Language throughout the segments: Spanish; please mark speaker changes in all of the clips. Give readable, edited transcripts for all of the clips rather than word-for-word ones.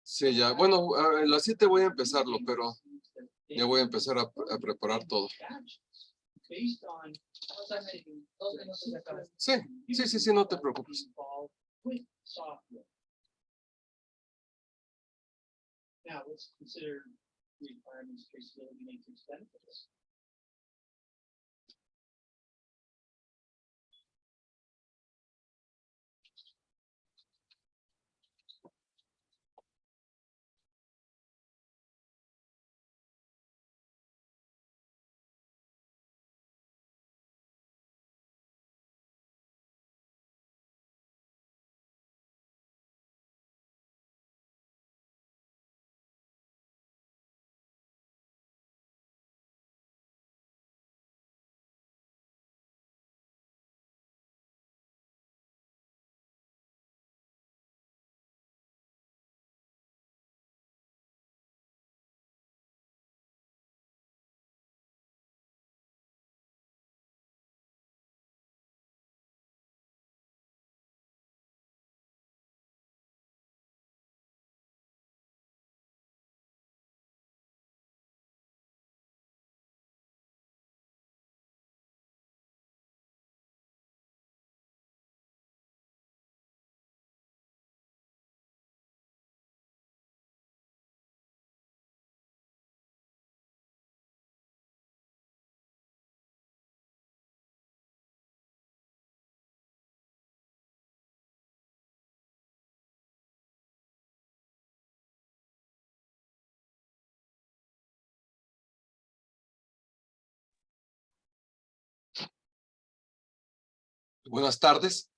Speaker 1: Sí, ya. Bueno, a las 7 voy a empezarlo, pero ya voy a empezar a preparar todo. Sí, no te preocupes.
Speaker 2: Now let's consider requirements, traceability, matrix benefits.
Speaker 1: Buenas tardes.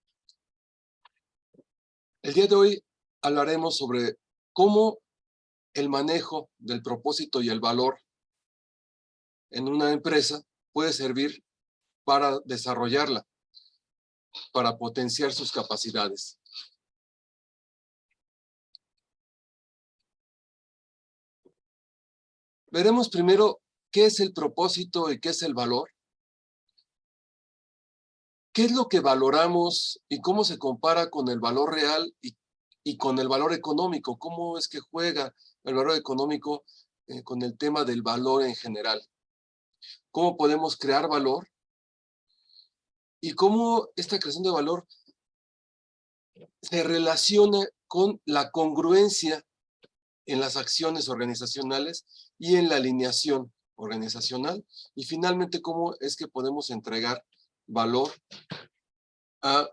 Speaker 1: El día de hoy hablaremos sobre cómo el manejo del propósito y el valor en una empresa puede servir para desarrollarla, para potenciar sus capacidades. Veremos primero qué es el propósito y qué es el valor. ¿Qué es lo que valoramos y cómo se compara con el valor real y con el valor económico? ¿Cómo es que juega el valor económico con el tema del valor en general? ¿Cómo podemos crear valor? Y cómo esta creación de valor se relaciona con la congruencia en las acciones organizacionales y en la alineación organizacional. Y finalmente, cómo es que podemos entregar valor a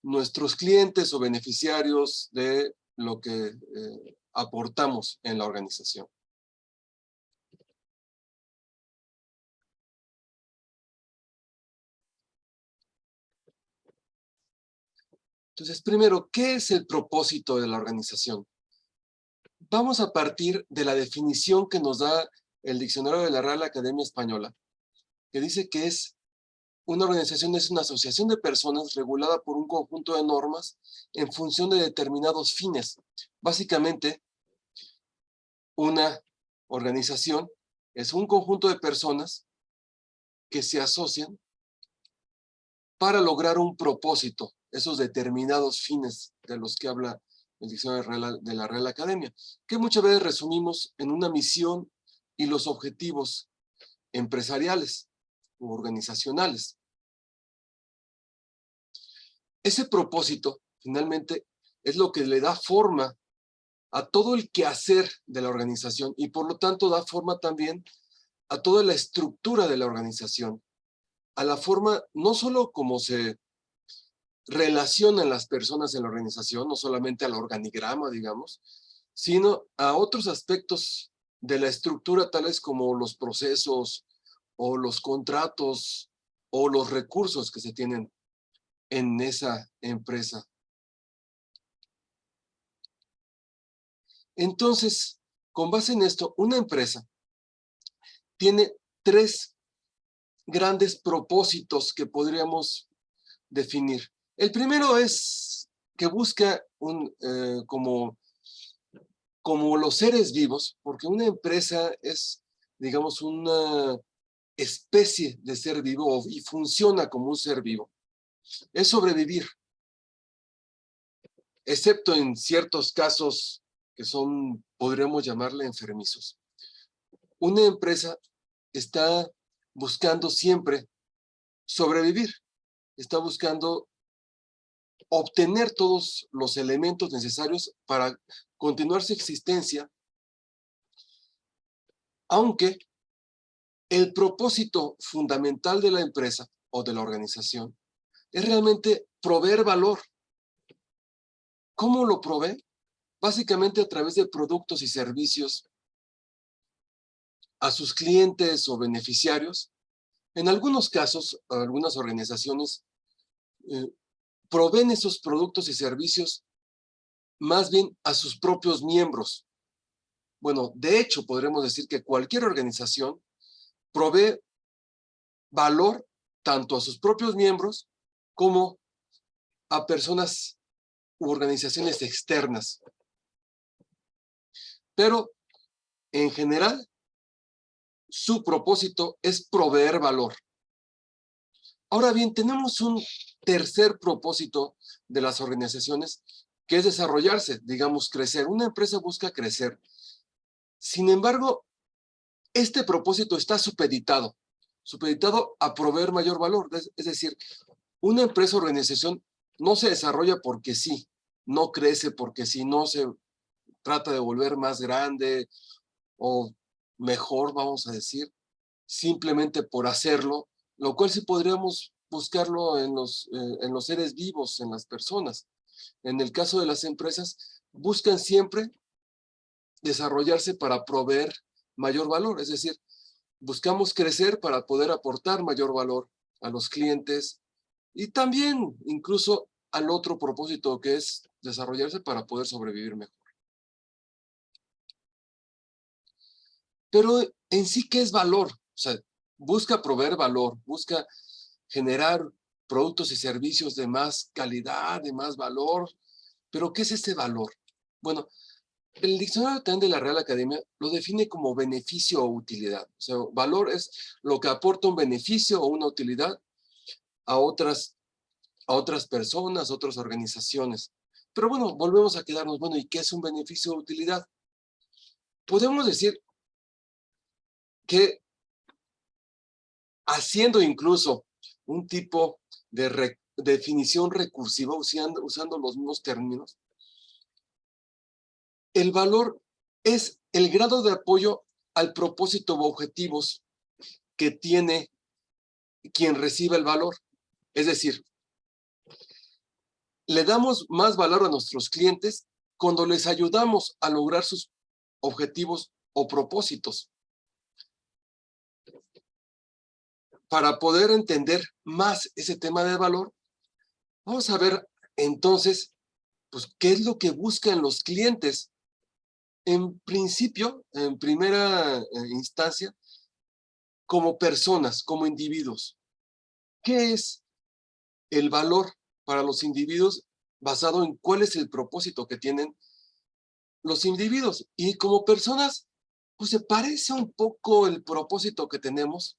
Speaker 1: nuestros clientes o beneficiarios de lo que aportamos en la organización. Entonces, primero, ¿qué es el propósito de la organización? Vamos a partir de la definición que nos da el Diccionario de la Real Academia Española, que dice que una organización es una asociación de personas regulada por un conjunto de normas en función de determinados fines. Básicamente, una organización es un conjunto de personas que se asocian para lograr un propósito, esos determinados fines de los que habla el Diccionario de la Real Academia, que muchas veces resumimos en una misión y los objetivos empresariales u organizacionales. Ese propósito, finalmente, es lo que le da forma a todo el quehacer de la organización y por lo tanto da forma también a toda la estructura de la organización, a la forma no solo como se relacionan las personas en la organización, no solamente al organigrama, digamos, sino a otros aspectos de la estructura, tales como los procesos o los contratos o los recursos que se tienen en esa empresa. Entonces, con base en esto, una empresa tiene 3 grandes propósitos que podríamos definir. El primero es que busca como los seres vivos, porque una empresa es, digamos, una especie de ser vivo y funciona como un ser vivo. Es sobrevivir. excepto en ciertos casos que son, podríamos llamarle enfermizos. Una empresa está buscando siempre sobrevivir, está buscando obtener todos los elementos necesarios para continuar su existencia, aunque el propósito fundamental de la empresa o de la organización es realmente proveer valor. ¿Cómo lo provee? Básicamente a través de productos y servicios a sus clientes o beneficiarios. En algunos casos, algunas organizaciones proveen esos productos y servicios más bien a sus propios miembros. Bueno, de hecho, podremos decir que cualquier organización provee valor tanto a sus propios miembros como a personas u organizaciones externas. Pero, en general, su propósito es proveer valor. Ahora bien, tenemos un tercer propósito de las organizaciones, que es desarrollarse, digamos, crecer. Una empresa busca crecer. Sin embargo, este propósito está supeditado a proveer mayor valor. Es decir, una empresa o organización no se desarrolla porque sí, no crece porque sí, no se trata de volver más grande o mejor, vamos a decir, simplemente por hacerlo, lo cual sí podríamos buscarlo en los seres vivos, en las personas. En el caso de las empresas, buscan siempre desarrollarse para proveer mayor valor, es decir, buscamos crecer para poder aportar mayor valor a los clientes y también incluso al otro propósito que es desarrollarse para poder sobrevivir mejor. Pero en sí, ¿qué es valor? O sea, busca proveer valor, busca generar productos y servicios de más calidad, de más valor. Pero ¿qué es ese valor? Bueno, el diccionario también de la Real Academia lo define como beneficio o utilidad. O sea, valor es lo que aporta un beneficio o una utilidad a otras personas, otras organizaciones. Pero bueno, volvemos a quedarnos, bueno, ¿y qué es un beneficio o utilidad? Podemos decir que haciendo incluso un tipo de definición recursiva, usando los mismos términos, el valor es el grado de apoyo al propósito o objetivos que tiene quien recibe el valor. Es decir, le damos más valor a nuestros clientes cuando les ayudamos a lograr sus objetivos o propósitos. Para poder entender más ese tema de valor, vamos a ver entonces, pues, qué es lo que buscan los clientes. En principio, en primera instancia, como personas, como individuos. ¿Qué es el valor para los individuos basado en cuál es el propósito que tienen los individuos? Y como personas, pues se parece un poco el propósito que tenemos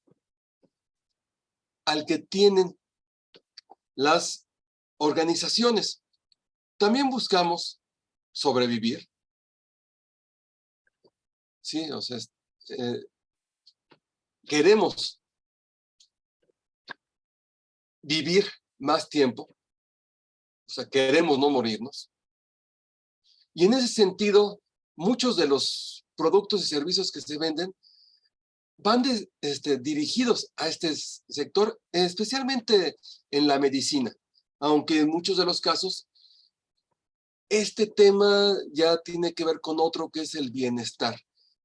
Speaker 1: al que tienen las organizaciones. También buscamos sobrevivir, ¿sí? O sea, queremos vivir más tiempo, o sea, queremos no morirnos. Y en ese sentido, muchos de los productos y servicios que se venden van dirigidos a este sector, especialmente en la medicina, aunque en muchos de los casos este tema ya tiene que ver con otro que es el bienestar,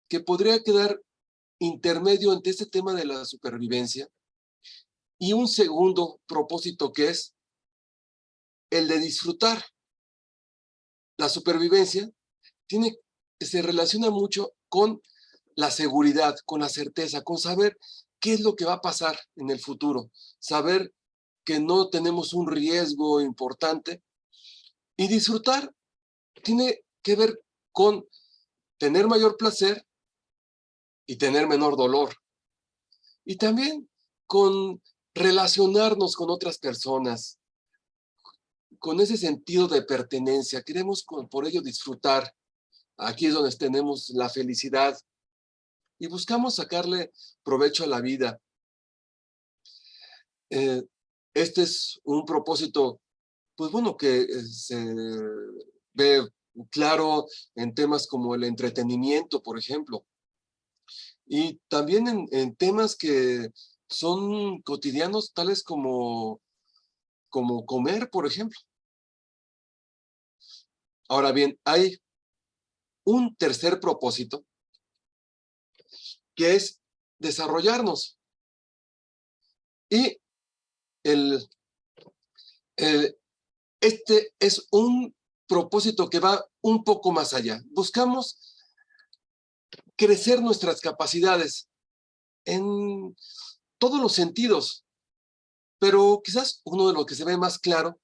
Speaker 1: que podría quedar intermedio entre este tema de la supervivencia y un segundo propósito que es el de disfrutar. La supervivencia se relaciona mucho con la seguridad, con la certeza, con saber qué es lo que va a pasar en el futuro, saber que no tenemos un riesgo importante. Y disfrutar tiene que ver con tener mayor placer y tener menor dolor. Y también con relacionarnos con otras personas, con ese sentido de pertenencia, queremos por ello disfrutar. Aquí es donde tenemos la felicidad y buscamos sacarle provecho a la vida. Este es un propósito, pues bueno, que se ve claro en temas como el entretenimiento, por ejemplo, y también en temas que son cotidianos, tales como comer, por ejemplo. Ahora bien, hay un tercer propósito, que es desarrollarnos. Y este es un propósito que va un poco más allá. Buscamos crecer nuestras capacidades en todos los sentidos, pero quizás uno de los que se ve más claro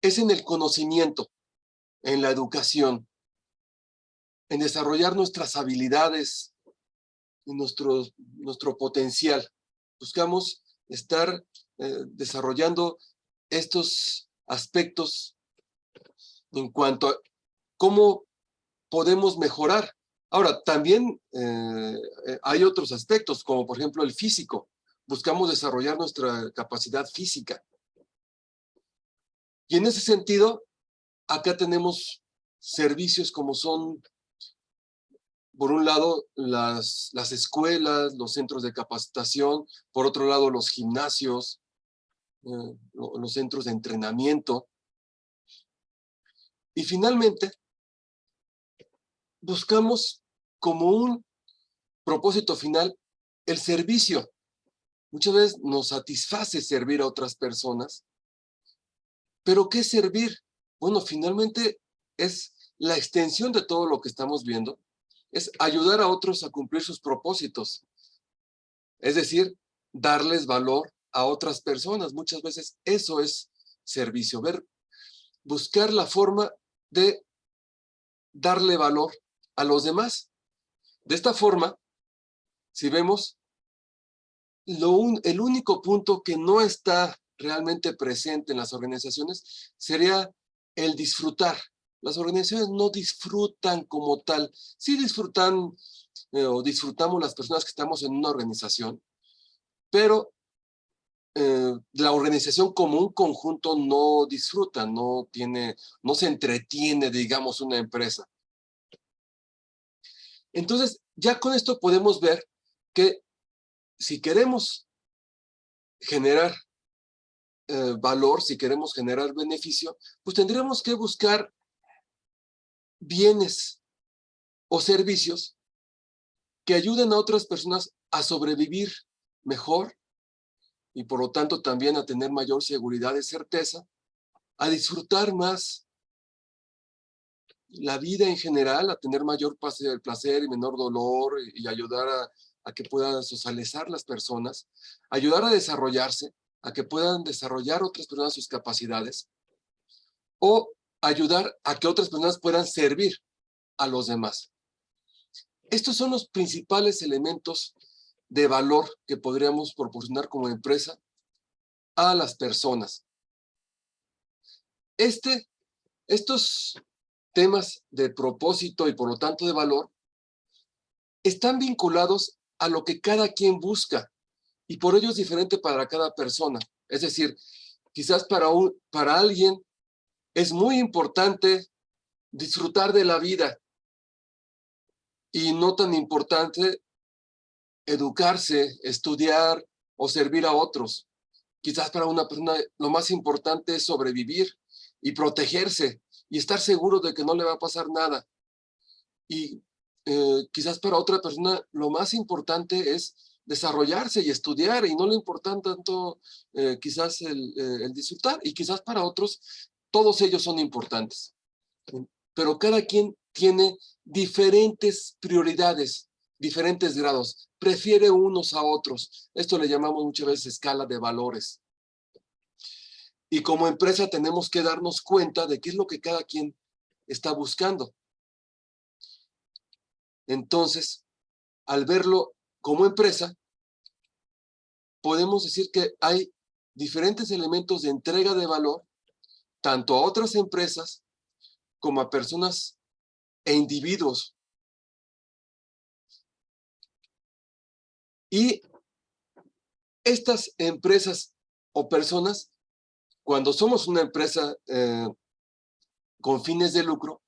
Speaker 1: es en el conocimiento, en la educación, en desarrollar nuestras habilidades y nuestro potencial. Buscamos estar desarrollando estos aspectos en cuanto a cómo podemos mejorar. Ahora, también hay otros aspectos, como por ejemplo el físico. Buscamos desarrollar nuestra capacidad física. Y en ese sentido, acá tenemos servicios como son, por un lado, las escuelas, los centros de capacitación, por otro lado, los gimnasios, los centros de entrenamiento. Y finalmente, buscamos como un propósito final el servicio. Muchas veces nos satisface servir a otras personas, pero ¿qué es servir? Bueno, finalmente es la extensión de todo lo que estamos viendo, es ayudar a otros a cumplir sus propósitos, es decir, darles valor a otras personas. Muchas veces eso es servicio, buscar la forma de darle valor a los demás. De esta forma, si vemos, el único punto que no está realmente presente en las organizaciones sería el disfrutar. Las organizaciones no disfrutan como tal. Sí disfrutan o disfrutamos las personas que estamos en una organización, pero la organización como un conjunto no disfruta, no se entretiene, digamos, una empresa. Entonces, ya con esto podemos ver que si queremos generar valor, si queremos generar beneficio, pues tendríamos que buscar bienes o servicios que ayuden a otras personas a sobrevivir mejor y por lo tanto también a tener mayor seguridad y certeza, a disfrutar más la vida en general, a tener mayor placer y menor dolor y ayudar a que puedan socializar las personas, ayudar a desarrollarse, a que puedan desarrollar otras personas sus capacidades o ayudar a que otras personas puedan servir a los demás. Estos son los principales elementos de valor que podríamos proporcionar como empresa a las personas. Estos temas de propósito y por lo tanto de valor están vinculados a lo que cada quien busca y por ello es diferente para cada persona. Es decir, quizás para alguien es muy importante disfrutar de la vida y no tan importante educarse, estudiar o servir a otros. Quizás para una persona lo más importante es sobrevivir y protegerse y estar seguro de que no le va a pasar nada. Y quizás para otra persona lo más importante es desarrollarse y estudiar y no le importa tanto quizás el disfrutar. Y quizás para otros todos ellos son importantes. Pero cada quien tiene diferentes prioridades, diferentes grados, prefiere unos a otros. Esto le llamamos muchas veces escala de valores. Y como empresa tenemos que darnos cuenta de qué es lo que cada quien está buscando. Entonces, al verlo como empresa, podemos decir que hay diferentes elementos de entrega de valor, tanto a otras empresas como a personas e individuos. Y estas empresas o personas, cuando somos una empresa con fines de lucro,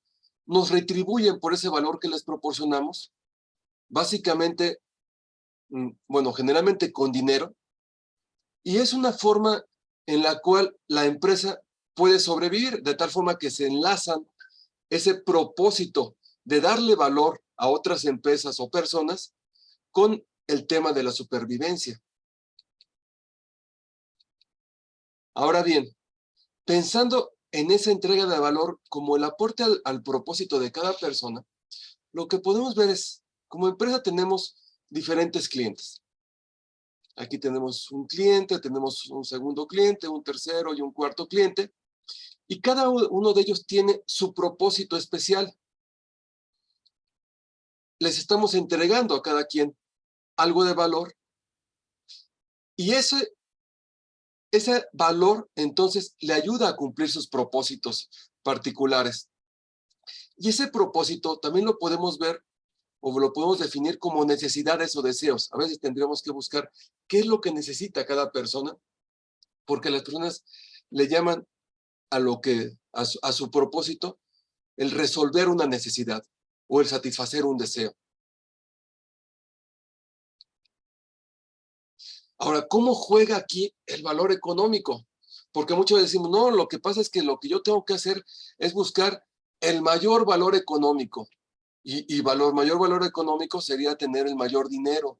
Speaker 1: nos retribuyen por ese valor que les proporcionamos, básicamente, bueno, generalmente con dinero, y es una forma en la cual la empresa puede sobrevivir, de tal forma que se enlazan ese propósito de darle valor a otras empresas o personas con el tema de la supervivencia. Ahora bien, pensando en esa entrega de valor como el aporte al propósito de cada persona, lo que podemos ver es, como empresa tenemos diferentes clientes. Aquí tenemos un cliente, tenemos un segundo cliente, un tercero y un cuarto cliente, y cada uno de ellos tiene su propósito especial. Les estamos entregando a cada quien algo de valor, y ese valor entonces le ayuda a cumplir sus propósitos particulares. Y ese propósito también lo podemos ver o lo podemos definir como necesidades o deseos. A veces tendríamos que buscar qué es lo que necesita cada persona, porque las personas le llaman a su propósito el resolver una necesidad o el satisfacer un deseo. Ahora, ¿cómo juega aquí el valor económico? Porque muchos decimos, no, lo que pasa es que lo que yo tengo que hacer es buscar el mayor valor económico. Y mayor valor económico sería tener el mayor dinero.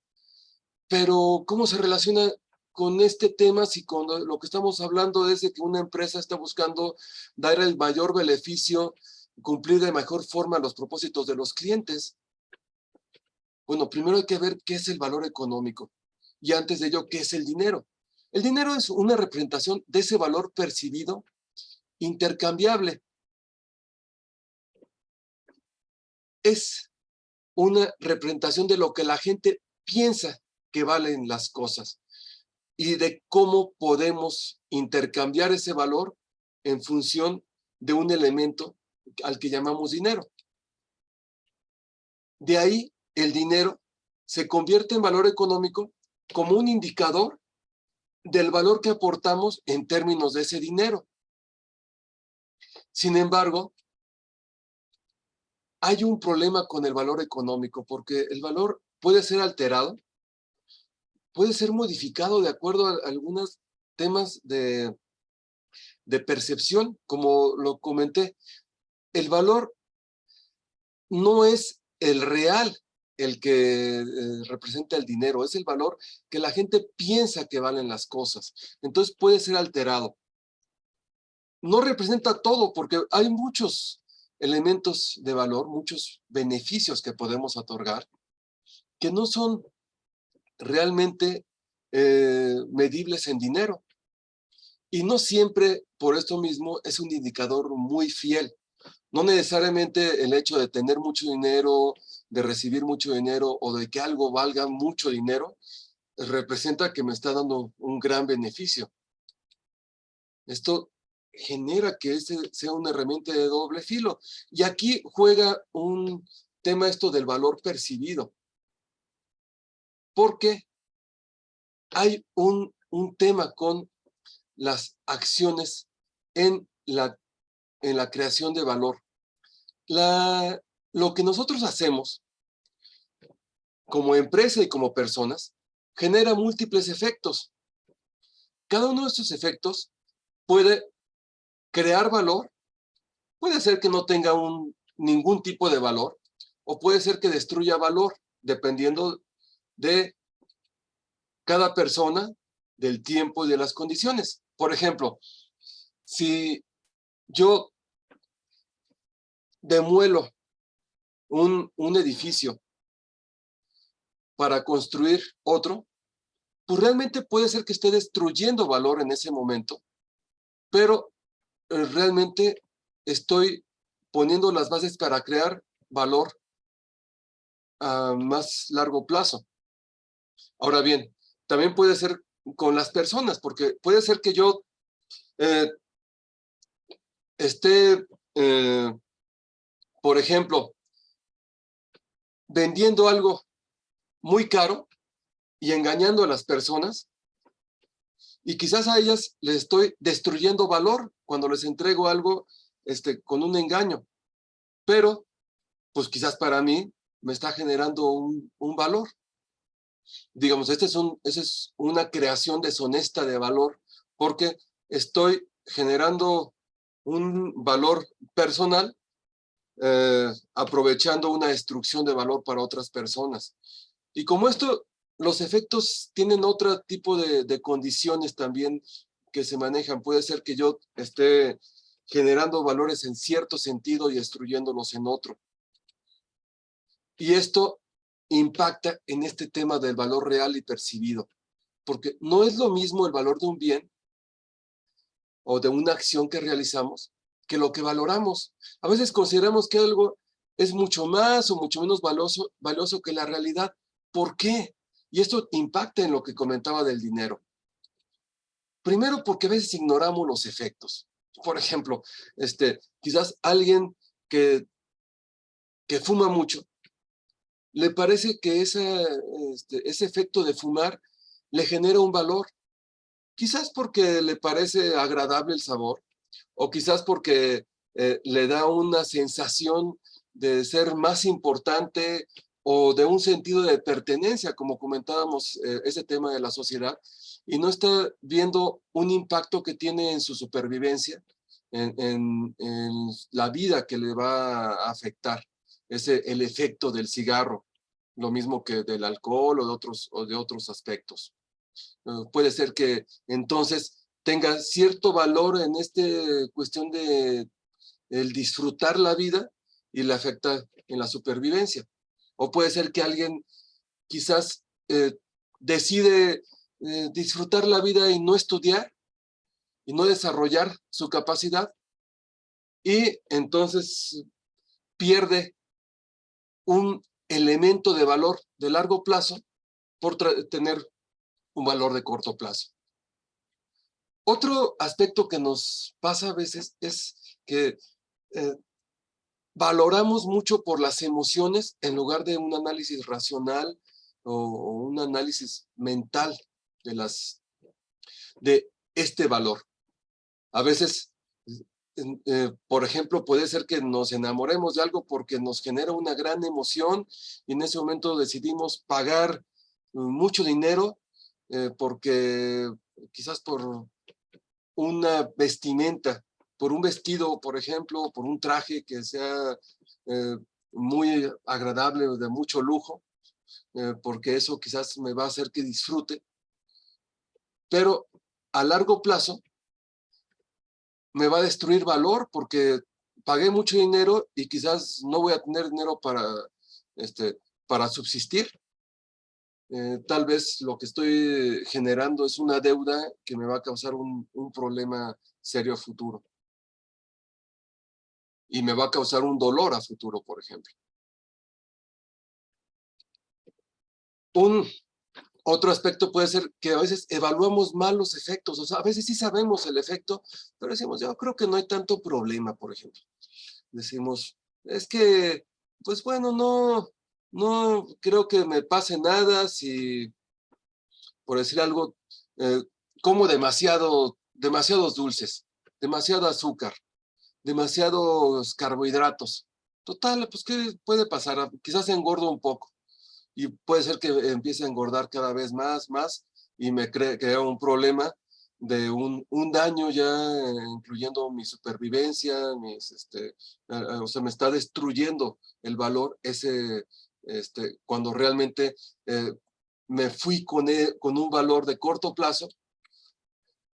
Speaker 1: Pero, ¿cómo se relaciona con este tema si con lo que estamos hablando es de que una empresa está buscando dar el mayor beneficio, cumplir de mejor forma los propósitos de los clientes? Bueno, primero hay que ver qué es el valor económico y antes de ello, qué es el dinero. El dinero es una representación de ese valor percibido intercambiable. Es una representación de lo que la gente piensa que valen las cosas y de cómo podemos intercambiar ese valor en función de un elemento al que llamamos dinero. De ahí, el dinero se convierte en valor económico como un indicador del valor que aportamos en términos de ese dinero. Sin embargo, hay un problema con el valor económico, porque el valor puede ser alterado, puede ser modificado de acuerdo a algunos temas de percepción, como lo comenté. El valor no es el real el que representa el dinero, es el valor que la gente piensa que valen las cosas. Entonces puede ser alterado. No representa todo porque hay muchos elementos de valor, muchos beneficios que podemos otorgar, que no son realmente medibles en dinero. Y no siempre, por esto mismo, es un indicador muy fiel. No necesariamente el hecho de tener mucho dinero, de recibir mucho dinero o de que algo valga mucho dinero, representa que me está dando un gran beneficio. Esto genera que ese sea una herramienta de doble filo. Y aquí juega un tema esto del valor percibido. Porque hay un tema con las acciones en la creación de valor. Lo que nosotros hacemos como empresa y como personas genera múltiples efectos. Cada uno de estos efectos puede crear valor, puede ser que no tenga ningún tipo de valor, o puede ser que destruya valor, dependiendo de cada persona, del tiempo y de las condiciones. Por ejemplo, si yo demuelo un edificio para construir otro, pues realmente puede ser que esté destruyendo valor en ese momento, pero realmente estoy poniendo las bases para crear valor a más largo plazo. Ahora bien, también puede ser con las personas, porque puede ser que yo esté, por ejemplo, vendiendo algo muy caro y engañando a las personas, y quizás a ellas les estoy destruyendo valor cuando les entrego algo con un engaño, pero pues quizás para mí me está generando un valor. Digamos, esa es una creación deshonesta de valor, porque estoy generando un valor personal, aprovechando una destrucción de valor para otras personas. Y como esto, los efectos tienen otro tipo de condiciones también que se manejan. Puede ser que yo esté generando valores en cierto sentido y destruyéndolos en otro. Y esto impacta en este tema del valor real y percibido, porque no es lo mismo el valor de un bien o de una acción que realizamos que lo que valoramos. A veces consideramos que algo es mucho más o mucho menos valioso que la realidad. ¿Por qué? Y esto impacta en lo que comentaba del dinero. Primero, porque a veces ignoramos los efectos. Por ejemplo, quizás alguien que fuma mucho, le parece que ese efecto de fumar le genera un valor, quizás porque le parece agradable el sabor, o quizás porque le da una sensación de ser más importante o de un sentido de pertenencia, como comentábamos, ese tema de la sociedad, y no está viendo un impacto que tiene en su supervivencia, en la vida que le va a afectar, el efecto del cigarro, lo mismo que del alcohol o de otros aspectos. Puede ser que entonces tenga cierto valor en esta cuestión de el disfrutar la vida y le afecta en la supervivencia. O puede ser que alguien quizás decide disfrutar la vida y no estudiar y no desarrollar su capacidad, y entonces pierde un elemento de valor de largo plazo por tener un valor de corto plazo. Otro aspecto que nos pasa a veces es que valoramos mucho por las emociones en lugar de un análisis racional o un análisis mental de este valor. A veces, por ejemplo, puede ser que nos enamoremos de algo porque nos genera una gran emoción y en ese momento decidimos pagar mucho dinero porque quizás por una vestimenta, por un vestido, por ejemplo, por un traje que sea muy agradable, de mucho lujo, porque eso quizás me va a hacer que disfrute, pero a largo plazo me va a destruir valor porque pagué mucho dinero y quizás no voy a tener dinero para subsistir. Tal vez lo que estoy generando es una deuda que me va a causar un problema serio a futuro. Y me va a causar un dolor a futuro, por ejemplo. Otro aspecto puede ser que a veces evaluamos mal los efectos. O sea, a veces sí sabemos el efecto, pero decimos, yo creo que no hay tanto problema, por ejemplo. Decimos, es que, pues bueno, no creo que me pase nada si, por decir algo, como demasiados dulces, demasiado azúcar, demasiados carbohidratos. Total, pues, ¿qué puede pasar? Quizás engordo un poco y puede ser que empiece a engordar cada vez más y me crea un problema de un daño ya, incluyendo mi supervivencia, o sea, me está destruyendo el valor cuando realmente me fui con un valor de corto plazo,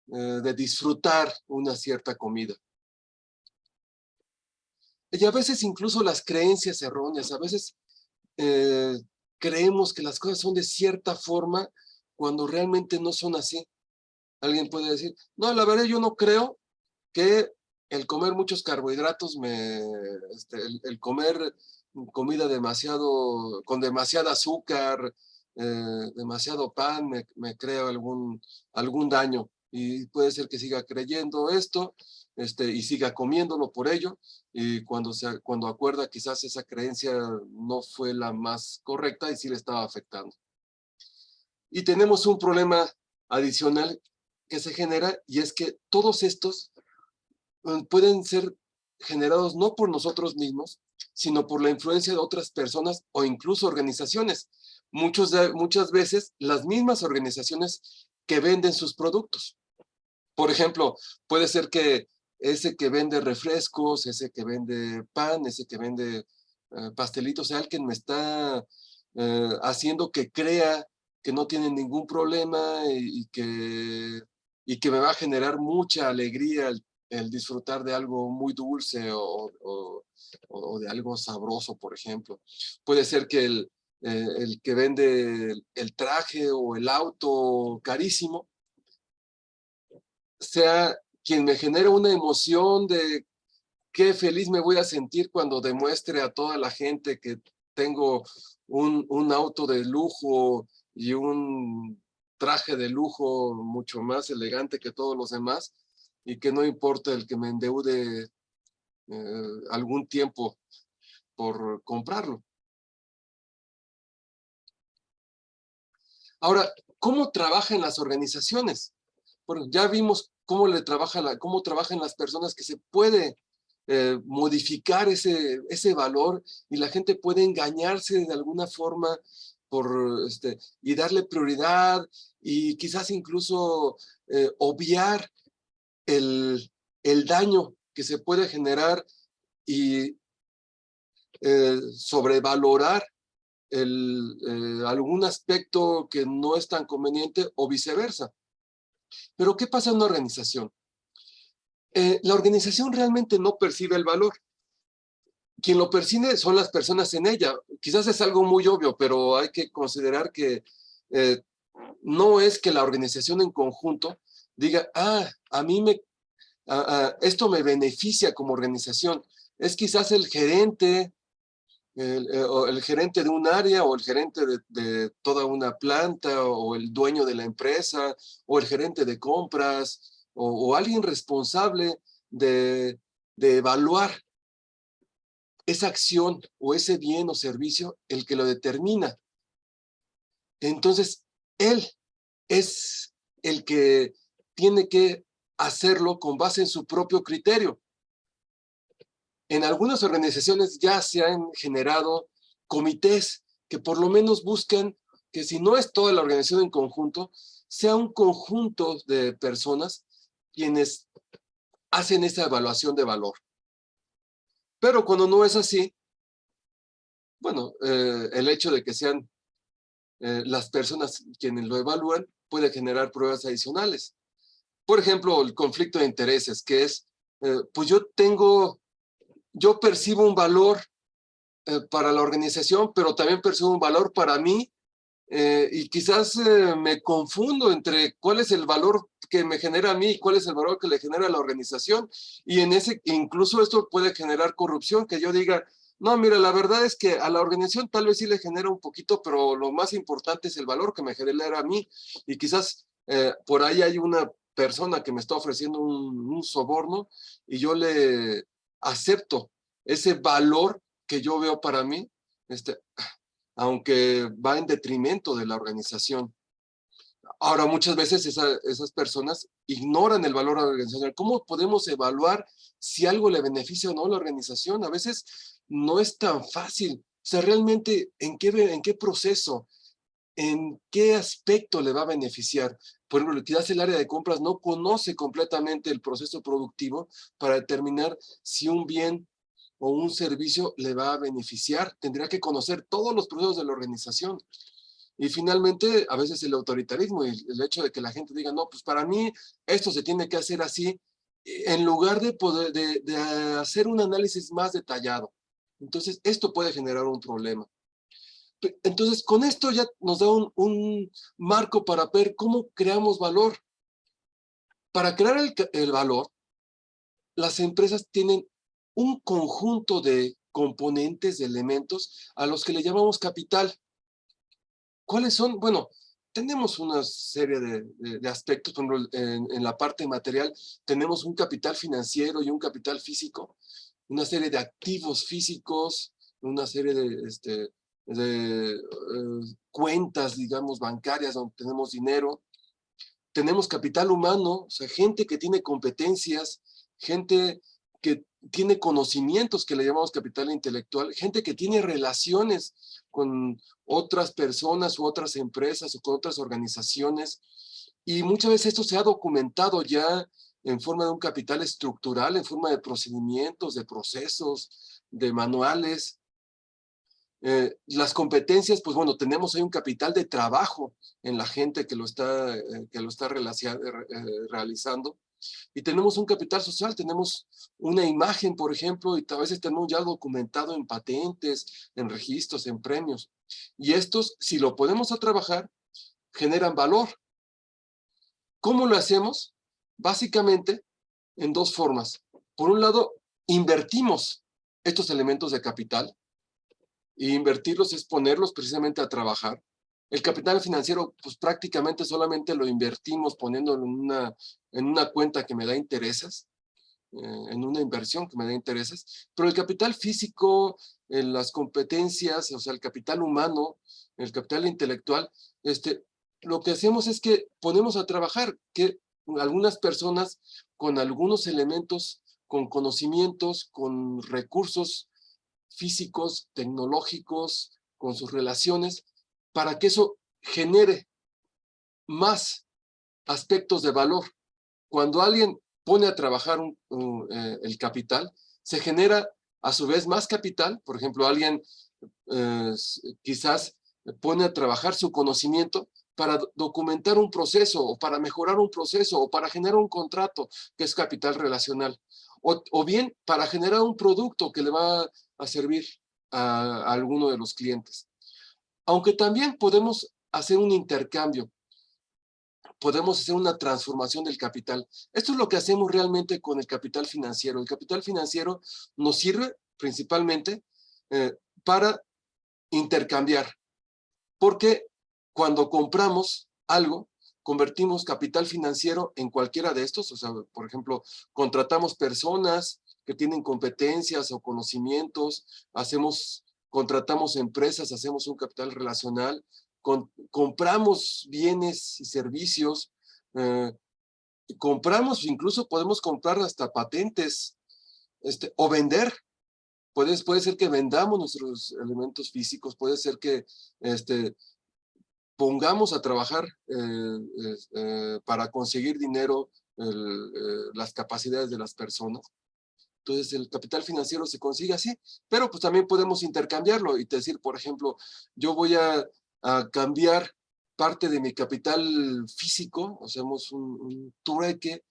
Speaker 1: de disfrutar una cierta comida. Y a veces incluso las creencias erróneas, a veces creemos que las cosas son de cierta forma cuando realmente no son así. Alguien puede decir, no, la verdad yo no creo que el comer muchos carbohidratos, el comer comida con demasiada azúcar, demasiado pan me crea algún daño. Y puede ser que siga creyendo esto y siga comiéndolo por ello. Y cuando acuerda, quizás esa creencia no fue la más correcta y sí le estaba afectando. Y tenemos un problema adicional que se genera, y es que todos estos pueden ser generados no por nosotros mismos, sino por la influencia de otras personas o incluso organizaciones. Muchas veces las mismas organizaciones que venden sus productos. Por ejemplo, puede ser que ese que vende refrescos, ese que vende pan, ese que vende pastelitos, sea alguien me está haciendo que crea que no tiene ningún problema y que me va a generar mucha alegría el disfrutar de algo muy dulce o de algo sabroso, por ejemplo. Puede ser que el que vende el traje o el auto carísimo sea quien me genere una emoción de qué feliz me voy a sentir cuando demuestre a toda la gente que tengo un auto de lujo y un traje de lujo mucho más elegante que todos los demás, y que no importa el que me endeude algún tiempo por comprarlo. Ahora, ¿cómo trabajan las organizaciones? Bueno, ya vimos cómo trabajan las personas, que se puede modificar ese valor, y la gente puede engañarse de alguna forma y darle prioridad, y quizás incluso obviar el daño que se puede generar, y sobrevalorar algún aspecto que no es tan conveniente, o viceversa. Pero ¿qué pasa en una organización? La organización realmente no percibe el valor. Quien lo percibe son las personas en ella. Quizás es algo muy obvio, pero hay que considerar que no es que la organización en conjunto diga, a mí esto me beneficia como organización. Es quizás el gerente, el gerente de un área, o el gerente de toda una planta, o el dueño de la empresa, o el gerente de compras, o alguien responsable de evaluar esa acción o ese bien o servicio, el que lo determina. Entonces, él es el que tiene que hacerlo con base en su propio criterio. En algunas organizaciones ya se han generado comités que por lo menos buscan que, si no es toda la organización en conjunto, sea un conjunto de personas quienes hacen esa evaluación de valor. Pero cuando no es así, bueno, el hecho de que sean las personas quienes lo evalúan puede generar pruebas adicionales. Por ejemplo, el conflicto de intereses, que es, pues yo percibo un valor para la organización, pero también percibo un valor para mí, y quizás me confundo entre cuál es el valor que me genera a mí y cuál es el valor que le genera a la organización, y incluso esto puede generar corrupción, que yo diga, no, mira, la verdad es que a la organización tal vez sí le genera un poquito, pero lo más importante es el valor que me genera a mí, y quizás por ahí hay una persona que me está ofreciendo un soborno, y yo le acepto ese valor que yo veo para mí, aunque va en detrimento de la organización. Ahora, muchas veces esas personas ignoran el valor organizacional. ¿Cómo podemos evaluar si algo le beneficia o no a la organización? A veces no es tan fácil. O sea, realmente, ¿en qué proceso, en qué aspecto le va a beneficiar? Por ejemplo, quizás el área de compras no conoce completamente el proceso productivo para determinar si un bien o un servicio le va a beneficiar. Tendría que conocer todos los procesos de la organización. Y finalmente, a veces el autoritarismo y el hecho de que la gente diga, no, pues para mí esto se tiene que hacer así, en lugar de hacer un análisis más detallado. Entonces, esto puede generar un problema. Entonces, con esto ya nos da un marco para ver cómo creamos valor. Para crear el valor, las empresas tienen un conjunto de componentes, de elementos, a los que le llamamos capital. ¿Cuáles son? Bueno, tenemos una serie de aspectos. Por ejemplo, en la parte material tenemos un capital financiero y un capital físico, una serie de activos físicos, una serie de cuentas, digamos, bancarias donde tenemos dinero. Tenemos capital humano, o sea, gente que tiene competencias, gente que tiene conocimientos que le llamamos capital intelectual, gente que tiene relaciones con otras personas u otras empresas o con otras organizaciones. Y muchas veces esto se ha documentado ya en forma de un capital estructural, en forma de procedimientos, de procesos, de manuales. Las competencias, pues bueno, tenemos ahí un capital de trabajo en la gente que lo está realizando. Y tenemos un capital social, tenemos una imagen, por ejemplo, y a veces tenemos ya documentado en patentes, en registros, en premios. Y estos, si lo ponemos a trabajar, generan valor. ¿Cómo lo hacemos? Básicamente en dos formas. Por un lado, invertimos estos elementos de capital, y invertirlos es ponerlos precisamente a trabajar. El capital financiero, pues prácticamente solamente lo invertimos poniéndolo en una cuenta que me da intereses, en una inversión que me da intereses, pero el capital físico, las competencias, o sea, el capital humano, el capital intelectual, lo que hacemos es que ponemos a trabajar, que algunas personas con algunos elementos, con conocimientos, con recursos físicos, tecnológicos, con sus relaciones, para que eso genere más aspectos de valor. Cuando alguien pone a trabajar el capital, se genera a su vez más capital. Por ejemplo, alguien quizás pone a trabajar su conocimiento para documentar un proceso o para mejorar un proceso o para generar un contrato, que es capital relacional. O bien para generar un producto que le va a servir a alguno de los clientes. Aunque también podemos hacer un intercambio, podemos hacer una transformación del capital. Esto es lo que hacemos realmente con el capital financiero. El capital financiero nos sirve principalmente para intercambiar, porque cuando compramos algo, convertimos capital financiero en cualquiera de estos. O sea, por ejemplo, contratamos personas que tienen competencias o conocimientos, contratamos empresas, hacemos un capital relacional, compramos bienes y servicios, incluso podemos comprar hasta patentes, o vender. Puede ser que vendamos nuestros elementos físicos, puede ser que pongamos a trabajar para conseguir dinero las capacidades de las personas. Entonces el capital financiero se consigue así, pero pues también podemos intercambiarlo y decir, por ejemplo, yo voy a cambiar parte de mi capital físico, hacemos un trueque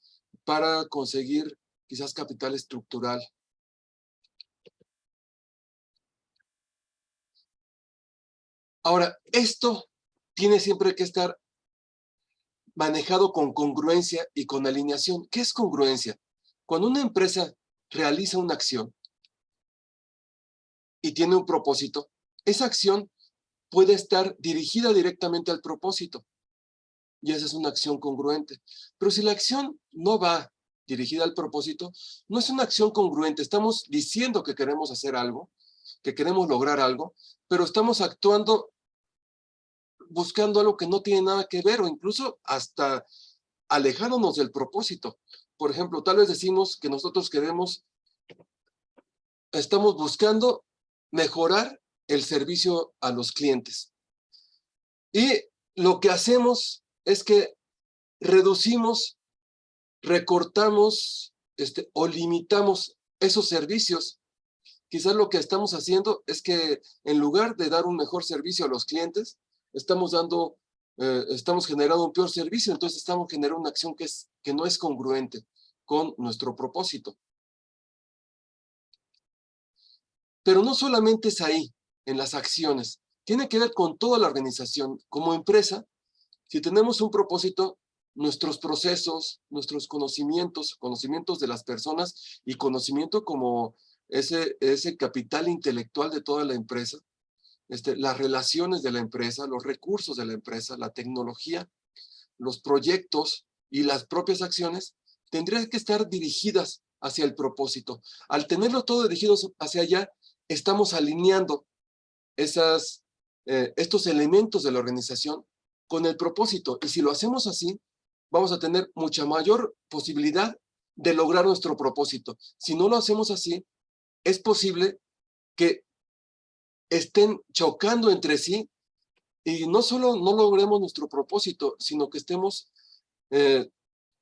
Speaker 1: para conseguir quizás capital estructural. Ahora, esto tiene siempre que estar manejado con congruencia y con alineación. ¿Qué es congruencia? Cuando una empresa realiza una acción y tiene un propósito, esa acción puede estar dirigida directamente al propósito, y esa es una acción congruente. Pero si la acción no va dirigida al propósito, no es una acción congruente. Estamos diciendo que queremos hacer algo, que queremos lograr algo, pero estamos actuando buscando algo que no tiene nada que ver, o incluso hasta alejándonos del propósito. Por ejemplo, tal vez decimos que nosotros estamos buscando mejorar el servicio a los clientes. Y lo que hacemos es que reducimos, recortamos o limitamos esos servicios. Quizás lo que estamos haciendo es que en lugar de dar un mejor servicio a los clientes, estamos generando un peor servicio. Entonces estamos generando una acción que no es congruente con nuestro propósito. Pero no solamente es ahí, en las acciones. Tiene que ver con toda la organización. Como empresa, si tenemos un propósito, nuestros procesos, nuestros conocimientos de las personas y conocimiento como ese capital intelectual de toda la empresa, las relaciones de la empresa, los recursos de la empresa, la tecnología, los proyectos y las propias acciones tendrían que estar dirigidas hacia el propósito. Al tenerlo todo dirigido hacia allá, estamos alineando estos elementos de la organización con el propósito. Y si lo hacemos así, vamos a tener mucha mayor posibilidad de lograr nuestro propósito. Si no lo hacemos así, es posible que estén chocando entre sí y no solo no logremos nuestro propósito, sino que estemos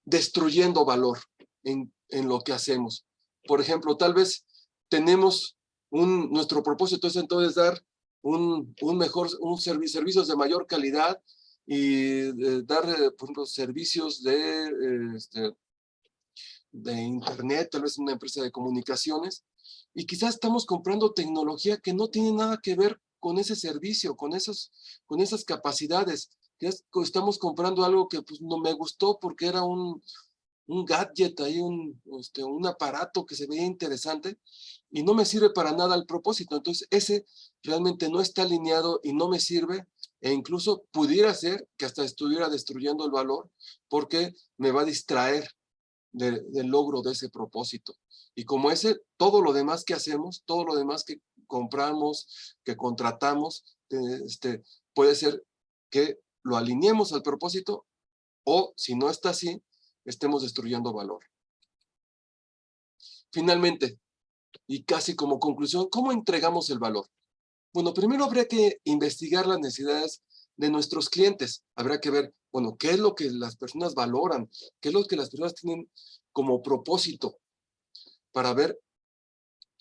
Speaker 1: destruyendo valor en lo que hacemos. Por ejemplo, tal vez tenemos nuestro propósito es entonces dar servicios de mayor calidad y dar, por ejemplo, servicios de internet, tal vez una empresa de comunicaciones, y quizás estamos comprando tecnología que no tiene nada que ver con ese servicio, con esas capacidades. Estamos comprando algo que pues, no me gustó porque era un gadget, ahí un aparato que se veía interesante y no me sirve para nada al propósito. Entonces ese realmente no está alineado y no me sirve e incluso pudiera ser que hasta estuviera destruyendo el valor porque me va a distraer del logro de ese propósito. Y como todo lo demás que hacemos, todo lo demás que compramos, que contratamos, puede ser que lo alineemos al propósito o, si no está así, estemos destruyendo valor. Finalmente, y casi como conclusión, ¿cómo entregamos el valor? Bueno, primero habría que investigar las necesidades de nuestros clientes. Habrá que ver, bueno, qué es lo que las personas valoran, qué es lo que las personas tienen como propósito para ver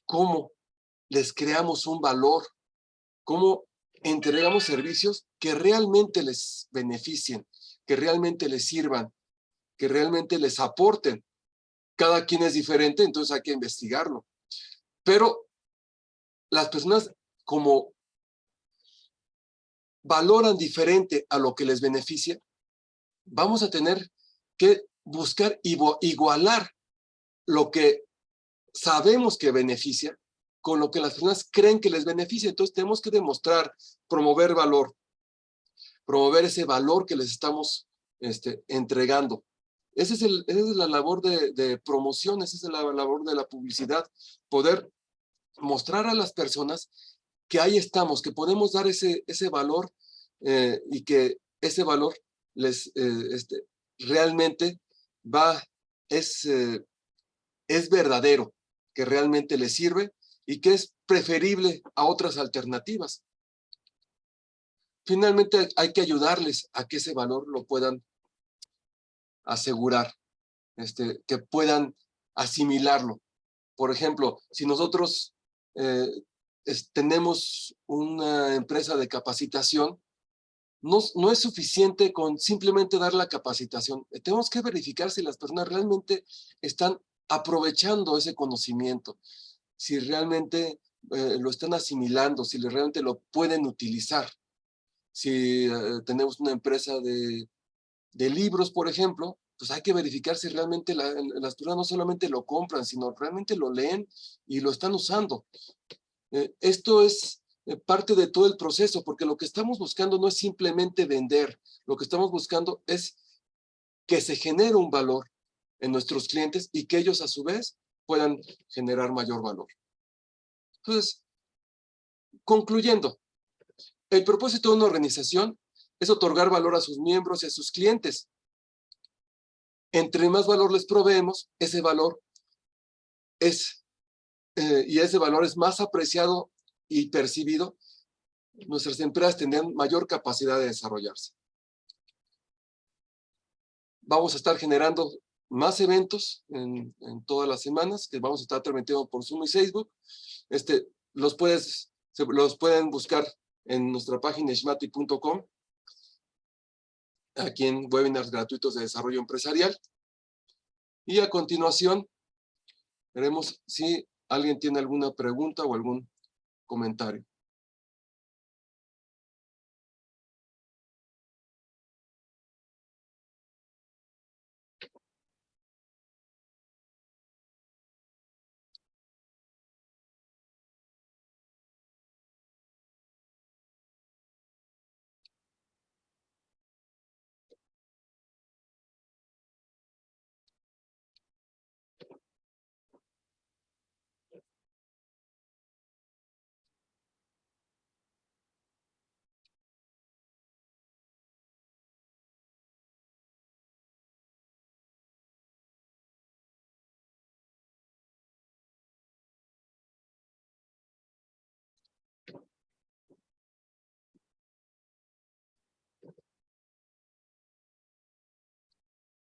Speaker 1: cómo les creamos un valor, cómo entregamos servicios que realmente les beneficien, que realmente les sirvan, que realmente les aporten. Cada quien es diferente, entonces hay que investigarlo. Pero las personas como valoran diferente a lo que les beneficia, vamos a tener que buscar igualar lo que sabemos que beneficia con lo que las personas creen que les beneficia. Entonces tenemos que demostrar, promover valor, promover ese valor que les estamos entregando. Esa es la labor de promoción, esa es la labor de la publicidad, poder mostrar a las personas que ahí estamos, que podemos dar ese valor y que ese valor realmente es verdadero, que realmente les sirve y que es preferible a otras alternativas. Finalmente hay que ayudarles a que ese valor lo puedan asegurar, que puedan asimilarlo. Por ejemplo, si nosotros tenemos una empresa de capacitación, no es suficiente con simplemente dar la capacitación. Tenemos que verificar si las personas realmente están aprovechando ese conocimiento, si realmente lo están asimilando, si realmente lo pueden utilizar. Si tenemos una empresa de libros, por ejemplo, pues hay que verificar si realmente las personas no solamente lo compran, sino realmente lo leen y lo están usando. Esto es parte de todo el proceso, porque lo que estamos buscando no es simplemente vender, lo que estamos buscando es que se genere un valor en nuestros clientes y que ellos a su vez puedan generar mayor valor. Entonces, concluyendo, el propósito de una organización es otorgar valor a sus miembros y a sus clientes. Entre más valor les proveemos, ese valor ese valor es más apreciado y percibido, nuestras empresas tendrán mayor capacidad de desarrollarse. Vamos a estar generando más eventos en todas las semanas, que vamos a estar transmitiendo por Zoom y Facebook. Los pueden buscar en nuestra página shmati.com, aquí en webinars gratuitos de desarrollo empresarial. Y a continuación, veremos si alguien tiene alguna pregunta o algún comentario.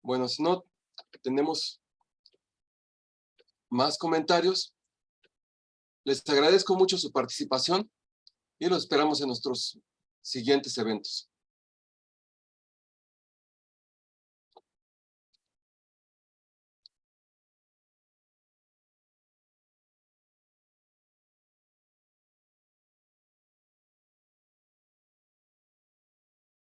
Speaker 1: Bueno, si no tenemos más comentarios, les agradezco mucho su participación y los esperamos en nuestros siguientes eventos.